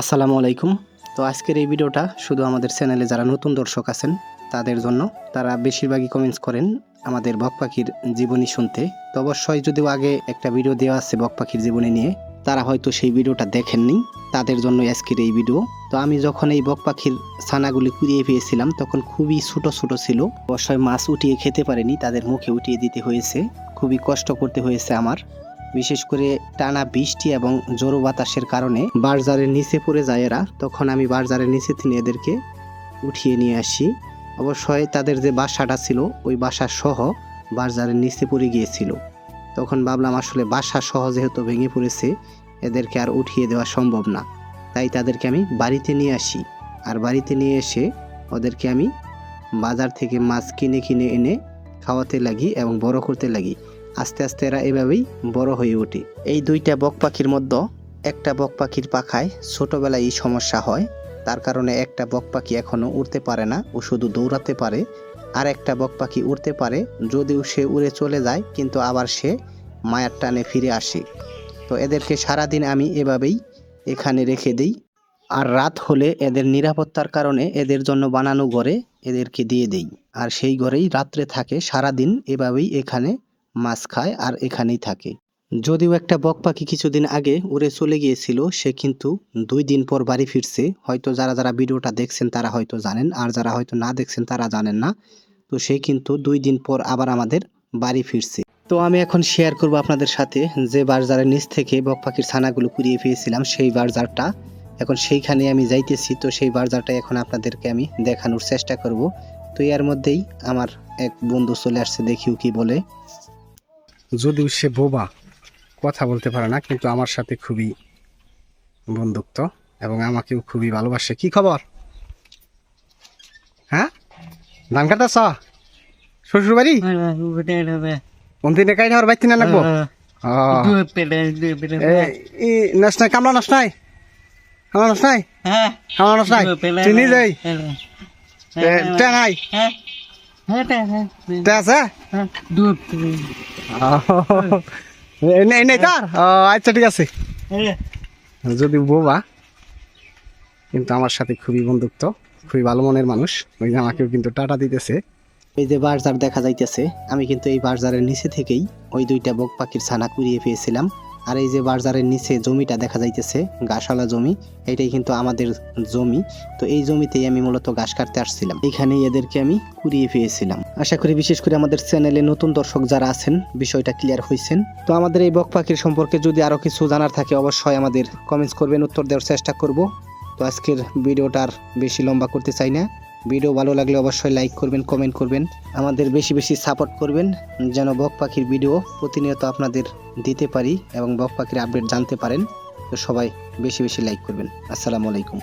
আসসালামু আলাইকুম। তো আজকের এই ভিডিওটা শুধু আমাদের চ্যানেলে যারা নতুন দর্শক আছেন তাদের জন্য। তারা বেশিরভাগই কমেন্টস করেন আমাদের বক পাখির জীবনী শুনতে। তো অবশ্যই যদিও আগে একটা ভিডিও দেওয়া আছে বক পাখির জীবনী নিয়ে, তারা হয়তো সেই ভিডিওটা দেখেননি, তাদের জন্য আজকের এই ভিডিও। তো আমি যখন এই বক পাখির ছানাগুলি কুড়িয়ে পেয়েছিলাম তখন খুবই ছোট ছোট ছিল। অবশ্যই মাছ উঠিয়ে খেতে পারেনি, তাদের মুখে উঠিয়ে দিতে হয়েছে। খুবই কষ্ট করতে হয়েছে আমার, বিশেষ করে টানা বৃষ্টি এবং জোরো বাতাসের কারণে বার্জারের নিচে পড়ে যায় এরা। তখন আমি বার্জারের নিচে থেকে এদেরকে উঠিয়ে নিয়ে আসি। অবশ্যই তাদের যে বাসাটা ছিল ওই বাসা সহ বার্জারের নিচে পড়ে গিয়েছিল। তখন ভাবলাম আসলে বাসা সহ যেহেতু ভেঙে পড়েছে, এদেরকে আর উঠিয়ে দেওয়া সম্ভব না, তাই তাদেরকে আমি বাড়িতে নিয়ে আসি। আর বাড়িতে নিয়ে এসে ওদেরকে আমি বাজার থেকে মাছ কিনে কিনে এনে খাওয়াতে লাগি এবং বড় করতে লাগি। আস্তে আস্তে এরা এভাবেই বড় হয়ে ওঠে। এই দুইটা বক পাখির মধ্যে একটা বক পাখির পাখায় ছোটবেলায় এই সমস্যা হয়, তার কারণে একটা বক পাখি এখনো উড়তে পারে না, ও শুধু দৌড়াতে পারে। আর একটা বক পাখি উড়তে পারে, যদিও সে উড়ে চলে যায় কিন্তু আবার সে মায়ার টানে ফিরে আসে। তো এদেরকে সারাদিন আমি এভাবেই এখানে রেখে দিই, আর রাত হলে এদের নিরাপত্তার কারণে এদের জন্য বানানো ঘরে এদেরকে দিয়ে দেই। আর সেই ঘরেই রাত্রে থাকে, সারাদিন এভাবেই এখানে মাছ খায় আর এখানেই থাকে। যদিও একটা বক পাখি কিছুদিন আগে উড়ে চলে গিয়েছিল, সে কিন্তু 2 দিন পর বাড়ি ফিরছে। হয়তো যারা যারা ভিডিওটা দেখছেন তারা হয়তো জানেন, আর যারা হয়তো না দেখছেন তারা জানেন না। তো সে কিন্তু 2 দিন পর আবার আমাদের বাড়ি ফিরছে। তো আমি এখন শেয়ার করব আপনাদের সাথে যে বার্জারের নিচ থেকে বক পাখির ছানাগুলো কুড়িয়ে পেয়েছিলাম, সেই বার্জারটা এখন সেইখানে আমি যাইতেছি। তো সেই বার্জারটা এখন আপনাদেরকে আমি দেখানোর চেষ্টা করব। তো এর মধ্যেই আমার এক বন্ধু চলে আসছে, দেখিও কি বলে। যদিও সে বোবা, কথা বলতে পারে না, কিন্তু আমার সাথে খুবই বন্ধুত্ব এবং আমাকেও খুবই ভালোবাসে। কি খবর? হ্যাঁ, ধান কাটাছ শ্বশুর বাড়ি? কোন দিনে কাই নেওয়ার বাইতে না লাগবো? নাচ নাই, কামলা নাচ নাই, কামলা নাচ নাই, কামলা নাচ নাই, চিনি যাই তে নাই তে আছে এই নেই তার। আচ্ছা ঠিক আছে। যদি বোবা কিন্তু আমার সাথে খুবই বন্ধুত্ব, খুবই ভালো মনের মানুষ। ওই যে আমাকেও কিন্তু টাটা দিতেছে। এই যে বার্জার দেখা যাইতেছে, আমি কিন্তু এই বার্জারের নিচে থেকেই ওই দুইটা বক পাখির ছানা কুড়িয়ে পেয়েছিলাম। আর এই যে বার্জারের নিচে জমিটা দেখা যাইতেছে, ঘাসওয়ালা জমি, এটাই কিন্তু আমাদের জমি। তো এই জমিতেই আমি মূলত ঘাস কাটতে আসছিলাম, এখানেই এদেরকে আমি কুড়িয়ে পেয়েছিলাম। আশা করি বিশেষ করে আমাদের চ্যানেলে নতুন দর্শক যারা আছেন বিষয়টা ক্লিয়ার হয়েছেন। তো আমাদের এই বক পাখির সম্পর্কে যদি আরো কিছু জানার থাকে অবশ্যই আমাদের কমেন্টস করবেন, উত্তর দেওয়ার চেষ্টা করব। তো আজকের ভিডিওটা আর বেশি লম্বা করতে চাই না। ভিডিও ভালো লাগলে অবশ্যই লাইক করবেন, কমেন্ট করবেন, আমাদের বেশি বেশি সাপোর্ট করবেন, যেন বক পাখির ভিডিও প্রতিনিয়ত আপনাদের দিতে পারি এবং বক পাখির আপডেট জানতে পারেন। তো সবাই বেশি বেশি লাইক করবেন। আসসালামু আলাইকুম।